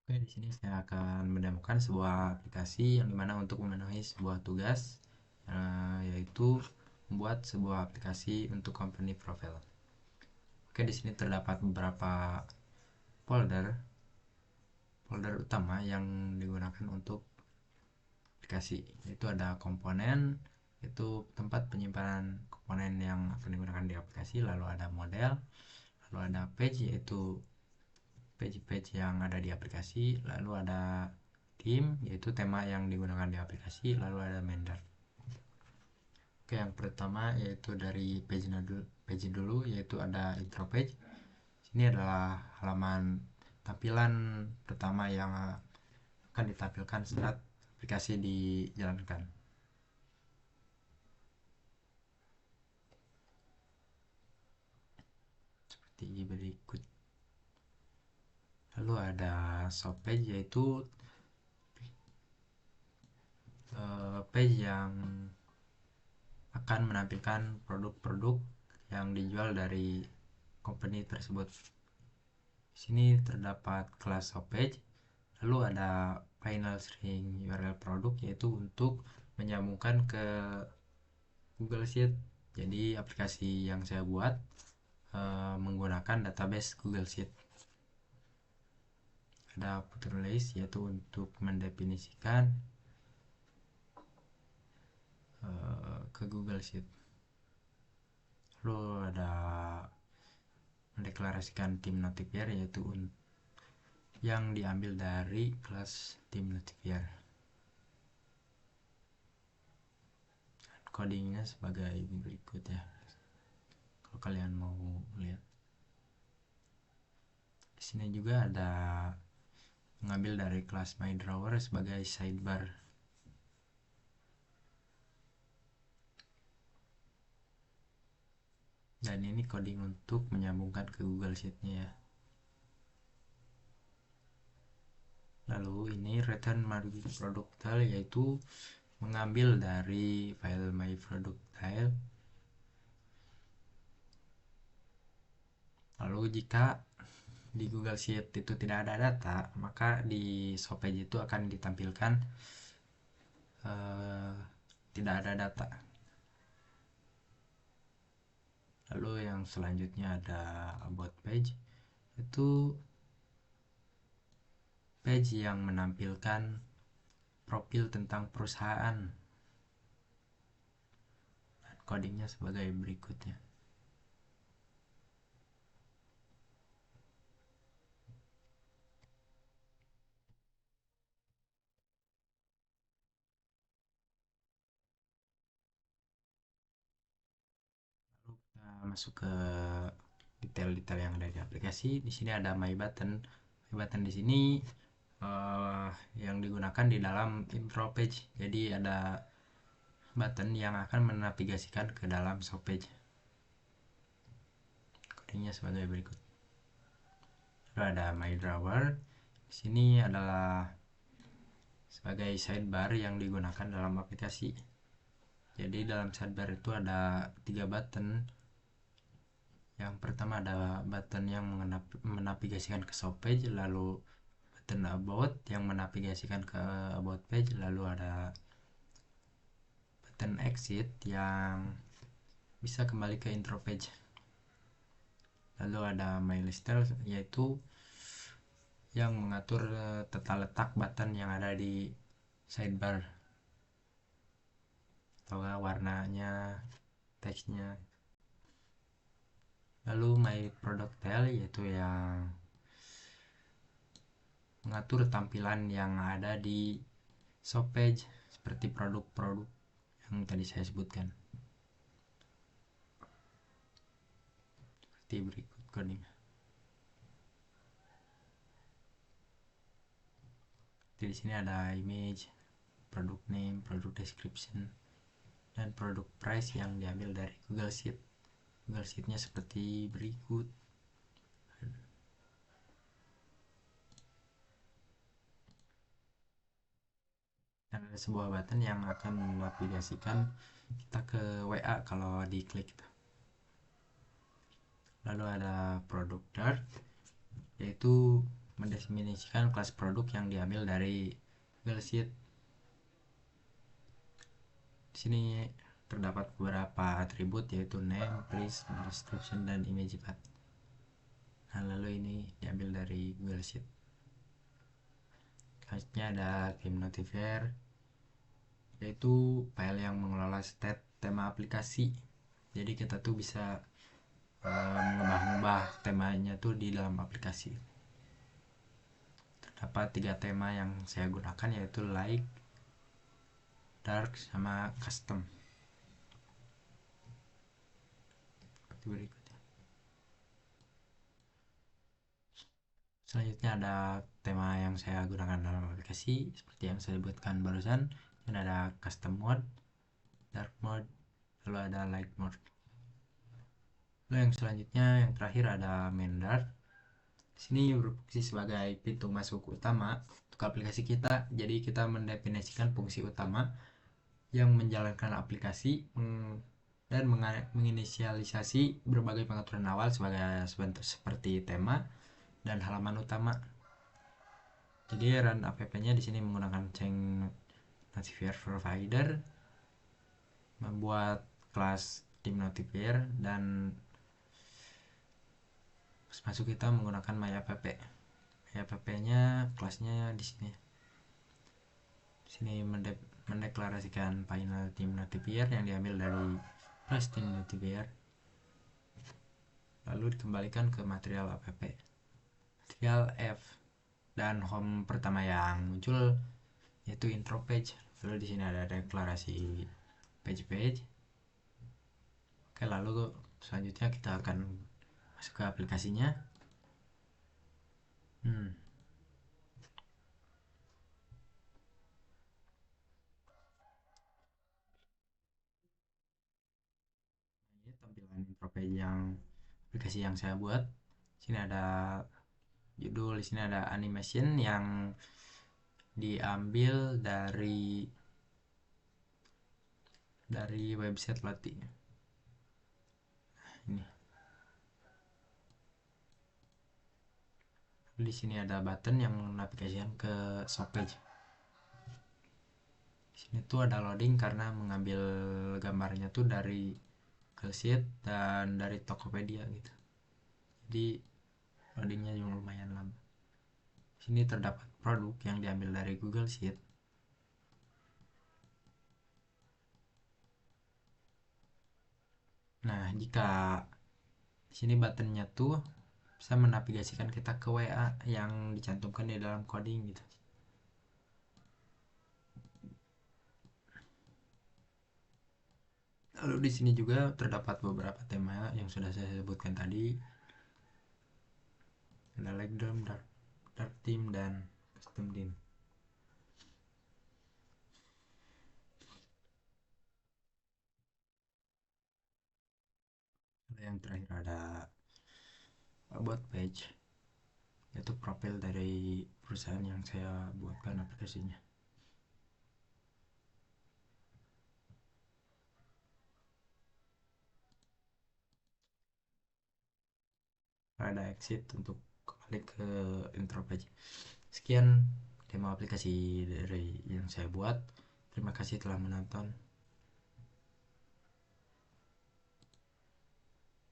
Oke, di sini saya akan mendemokan sebuah aplikasi yang dimana untuk memenuhi sebuah tugas, yaitu membuat sebuah aplikasi untuk company profile. Oke, di sini terdapat beberapa folder, folder utama yang digunakan untuk aplikasi. Yaitu ada komponen, itu tempat penyimpanan komponen yang akan digunakan di aplikasi. Lalu ada model, lalu ada page, yaitu page-page yang ada di aplikasi, lalu ada theme, yaitu tema yang digunakan di aplikasi, lalu ada Mentor. Oke, yang pertama yaitu dari page dulu, yaitu ada intro page. Ini adalah halaman tampilan pertama yang akan ditampilkan saat aplikasi dijalankan. Seperti berikut. Lalu ada shop page, yaitu page yang akan menampilkan produk-produk yang dijual dari company tersebut. Di sini terdapat kelas homepage, lalu ada final string URL produk, yaitu untuk menyambungkan ke Google Sheet. Jadi aplikasi yang saya buat menggunakan database Google Sheet. Ada footer list, yaitu untuk mendefinisikan ke Google Sheet. Lalu ada mendeklarasikan tim notifier, yaitu yang diambil dari kelas tim notifier. Codingnya sebagai berikut ya, kalau kalian mau lihat. Di sini juga ada mengambil dari kelas MyDrawer sebagai sidebar. Dan ini coding untuk menyambungkan ke Google Sheet-nya ya. Lalu ini return my product tile, yaitu mengambil dari file my product tile. Lalu jika di Google Sheet itu tidak ada data, maka di Shopage itu akan ditampilkan tidak ada data. Lalu yang selanjutnya ada about page, itu page yang menampilkan profil tentang perusahaan. Dan codingnya sebagai berikutnya. Lalu kita masuk ke detail-detail yang ada di aplikasi. Di sini ada my button. My button di sini yang digunakan di dalam intro page. Jadi ada button yang akan menavigasikan ke dalam shop page. Codingnya sebagai berikut. Lalu ada my drawer. Di sini adalah sebagai sidebar yang digunakan dalam aplikasi. Jadi dalam sidebar itu ada 3 button. Yang pertama ada button yang menavigasikan ke shop page, lalu button about yang menavigasikan ke about page, lalu ada button exit yang bisa kembali ke intro page. Lalu ada my lister, yaitu yang mengatur tata letak button yang ada di sidebar atau warnanya, teksnya. Lalu my product tile, yaitu yang mengatur tampilan yang ada di shop page seperti produk-produk yang tadi saya sebutkan. Seperti berikut coding. Di sini ada image, product name, product description, dan product price yang diambil dari Google Sheet. Google Sheet-nya seperti berikut. Dan ada sebuah button yang akan menavigasikan kita ke WA kalau diklik. Lalu ada product dart, yaitu mendefinisikan kelas produk yang diambil dari Google Sheet. Di sini terdapat beberapa atribut yaitu name, place, description, dan image path. Nah, lalu ini diambil dari Google Sheet. Selanjutnya ada theme notifier, yaitu file yang mengelola state tema aplikasi. Jadi kita tuh bisa mengubah temanya tuh di dalam aplikasi. Terdapat 3 tema yang saya gunakan, yaitu light, dark, sama custom. Seperti berikutnya. Selanjutnya ada tema yang saya gunakan dalam aplikasi seperti yang saya sebutkan barusan. Dan ada custom mode, dark mode, lalu ada light mode. Lalu yang selanjutnya, yang terakhir ada main dark. Sini berfungsi sebagai pintu masuk utama untuk aplikasi kita. Jadi kita mendefinisikan fungsi utama yang menjalankan aplikasi dan menginisialisasi berbagai pengaturan awal seperti tema dan halaman utama. Jadi run app-nya di sini menggunakan change notifier provider, membuat kelas theme notifier, dan masuk kita menggunakan myapp. Myapp-nya kelasnya di sini. Di sini mendeklarasikan final theme notifier yang diambil dari kelas theme notifier, lalu dikembalikan ke material app. Material F dan home pertama yang muncul yaitu intro page. Lalu di sini ada deklarasi page. Oke, lalu selanjutnya kita akan masuk ke aplikasinya. Ini tampilan intro page yang aplikasi yang saya buat. Sini ada judul, di sini ada animation yang diambil dari website Loti. Ini. Di sini ada button yang menavigasikan ke shop page. Di sini tuh ada loading karena mengambil gambarnya tuh dari Google Sheet dan dari Tokopedia gitu. Jadi loadingnya juga lumayan lama. Di sini terdapat produk yang diambil dari Google Sheet. Nah, jika di sini buttonnya tuh bisa menavigasikan kita ke WA yang dicantumkan di dalam coding gitu. Lalu di sini juga terdapat beberapa tema yang sudah saya sebutkan tadi. Ada light theme, dark theme, dan custom theme. Lalu yang terakhir ada about page, yaitu profil dari perusahaan yang saya buatkan aplikasinya. Ada exit untuk kembali ke intro page. Sekian demo aplikasi dari yang saya buat. Terima kasih telah menonton.